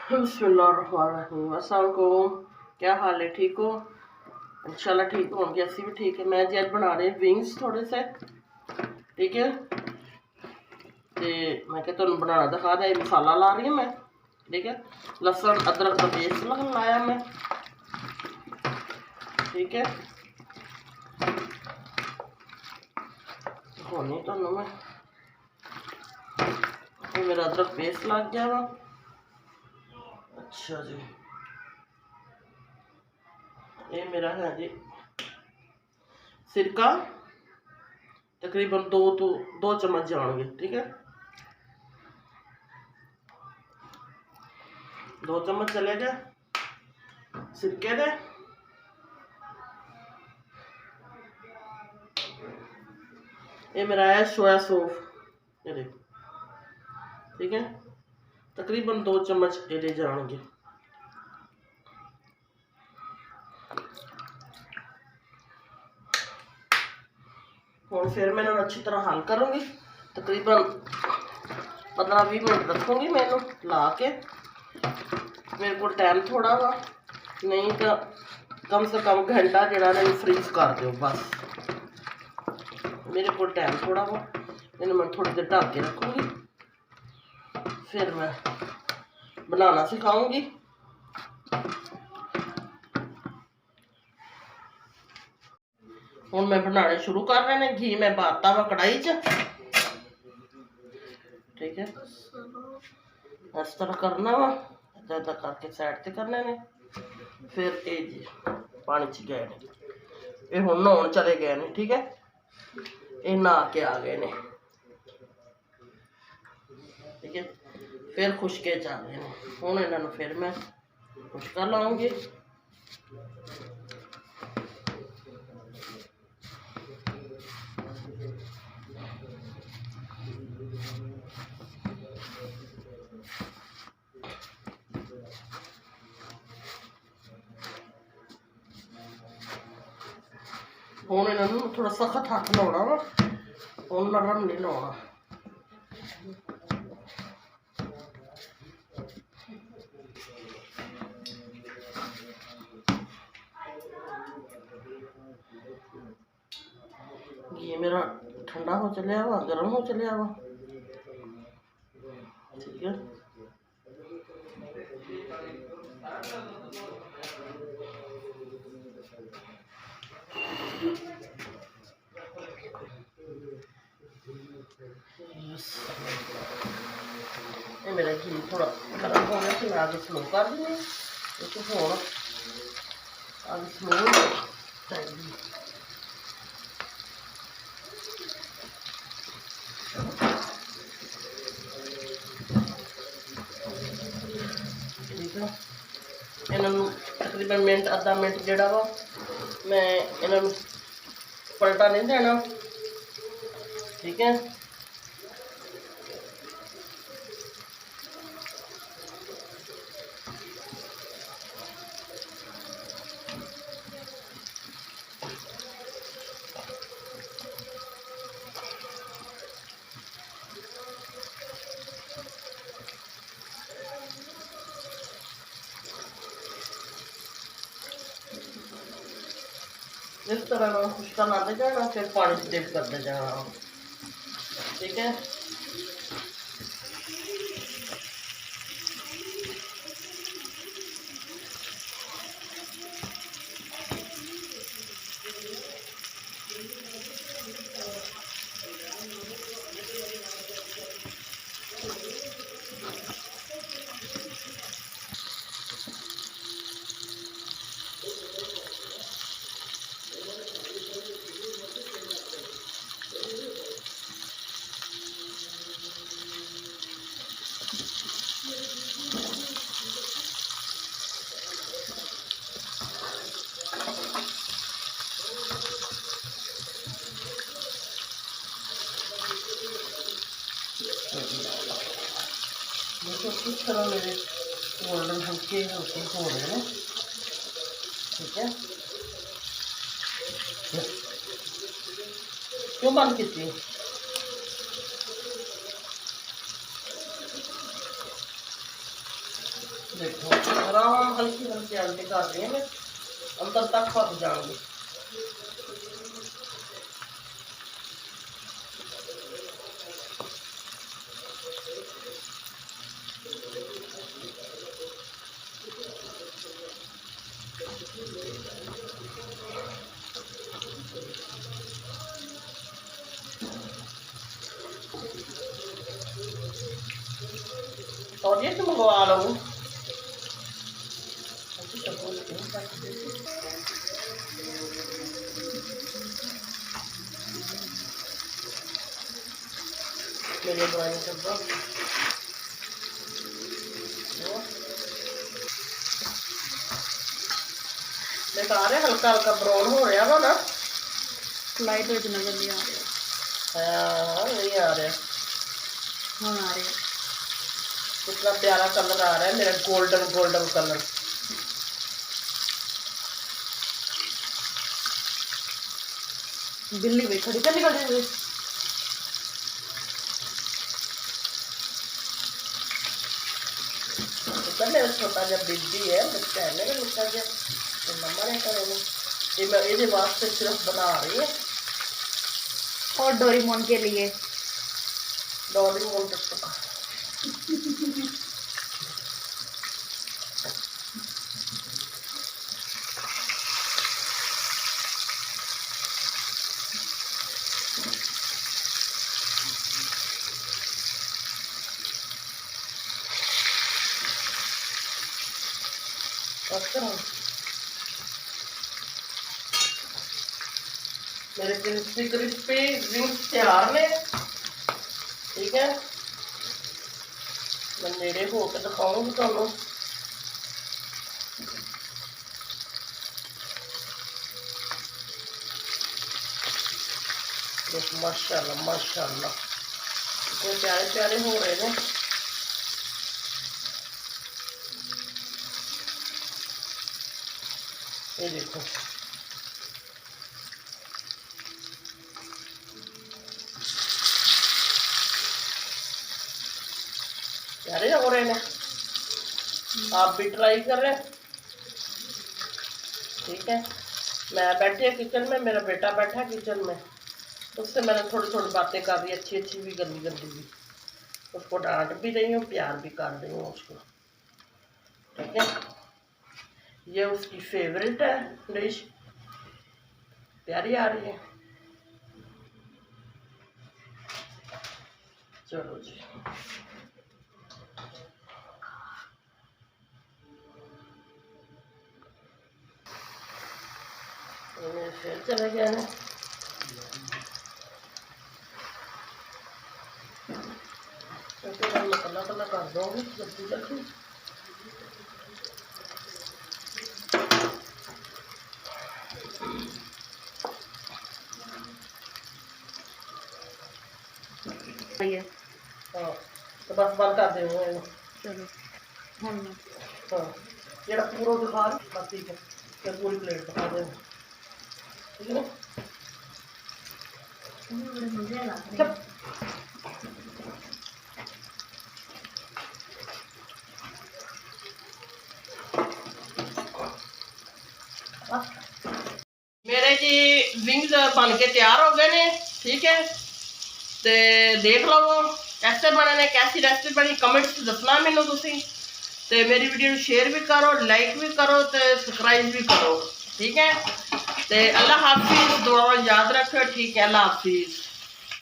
बिस्मिल्लाहिर्रहमानिर्रहीम। अस्सलाम वालेकुम। क्या हाल है, ठीक हो? इंशाल्लाह ठीक होंगे, असी भी ठीक है। मैं जी अज बना रही विंग्स थोड़े से, ठीक है। तो मैं क्या तुम बनाना दिखा दिया। मसाला ला रही हूँ मैं, ठीक है। लहसुन अदरक का पेस्ट लाया मैं, ठीक है। होनी तो मैं मेरा अदरक पेस्ट लग गया वा। अच्छा जी, ये मेरा है जी सिरका, तकरीबन दो चम्मच जाएंगे, ठीक है। 2 चम्मच चले गए सिरके दे। ये मेरा है सोया सॉस, ये देखो, ठीक है। तकरीबन 2 चम्मच ये जाएंगे। और फिर मैं अच्छी तरह हल करूँगी, तकरीबन 15-20 मिनट रखूँगी मैं ला के। मेरे को टाइम थोड़ा वा, नहीं तो कम से कम घंटा जरा फ्रीज कर दो बस। मेरे को टाइम थोड़ा वा, इन्हें मैं थोड़ी देर ढक के रखूँगी, फिर मैं बनाना सिखाऊंगी। हूँ मैं बनाने शुरू कर रहे हैं। घी मैं पाता वा कढ़ाई च, ठीक है। इस तरह करना वा, इदा करके साइड से करने ने। फिर ये जी पानी च गए ने, ये हुण नहाउण चले गए ने, ठीक है। ये नहा के आ गए ने, ठीक है। फिर खुशके च आ गए ने। हुण इन्हां नूं फिर मैं खुशका लाऊंगी। हुण इन्हां थोड़ा सख्त हथ लाउणा वा, हुण नरम नहीं लाउणा। घी मेरा ठंडा हो चलिया वा, गर्म हो चलिया वा, ठीक है। ये मेरा घी थोड़ा गर्म हो गया, फिर आगे स्लो कर देंगे। हूँ आगे स्लो चाहिए। ठीक है, इन्हों तकरीबन मिनट आधा मिनट जोड़ा वा मैं इन्हों पलटा नहीं देना, ठीक है। इस तरह खुशका लाते जाना, फिर पानी डिप करते जाना, ठीक है। देखो किस तरह मेरे गोल्डन हल्के हल्के हो रहे हैं, ठीक है। क्यों बंद की? देखो आराम हल्की हल्की आंटी कर रही है मैं, अंदर तक पक जाऊंगी। और ये तो मंगवा लो। मेरे ड्राइंग डब्बा बेकार है, हल्का हल्का ब्राउन हो रहा वा ना, लाइट हो नजर नहीं आ रहा। हाँ नहीं आ रहा, हाँ आ रहे। कितना प्यारा कलर आ रहा है मेरा, गोल्डन गोल्डन कलर। बिल्ली भी खड़ी कर निकल जाएगी। तो मेरा छोटा जब बिल्ली है, बच्चा है मेरा निकल गया तो मम्मा ने करेंगे। ये मैं ये वास्ते सिर्फ बना रही है। और डोरेमोन के लिए डोरेमोन मेरे क्रिस्पी क्रिस्पी विंग्स तैयार ने, ठीक है। मैं नेड़े होकर दिखाऊंगी तुहानू। माशाल्लाह माशाल्लाह इतने प्यारे प्यारे हो रहे हैं। ये देखो प्यारे हो रहे हैं, आप भी ट्राई कर रहे हैं, ठीक है। मैं बैठी है किचन में, मेरा बेटा बैठा है किचन में, उससे मैंने थोड़ी थोड़ी बातें कर रही, अच्छी अच्छी भी गंदी गंदी भी, उसको डांट भी रही हूँ, प्यार भी कर रही हूँ उसको, ठीक है। ये उसकी फेवरेट है डिश, प्यारी आ रही है। चलो जी फिर चले गया ना, मैं कला कला कर दूँगी जल्दी जल्दी। हाँ तो बस बंद कर देंगे। चलो हाँ जो पूरा दिखा बस ठीक है, फिर पूरी प्लेट दिखा दें, ठीक है ना। मेरे जी विंग्स बन के तैयार हो गए ने, ठीक है। तो देख लो कैसे बने ने, कैसी रेसिपी बनी, कमेंट्स दसना मैनू तुसी। तो मेरी वीडियो शेयर भी करो, लाइक भी करो, तो सब्सक्राइब भी करो, ठीक है। तो अल्लाह हाफिज़, दुआ याद रखो, ठीक है। अल्लाह हाफिज़।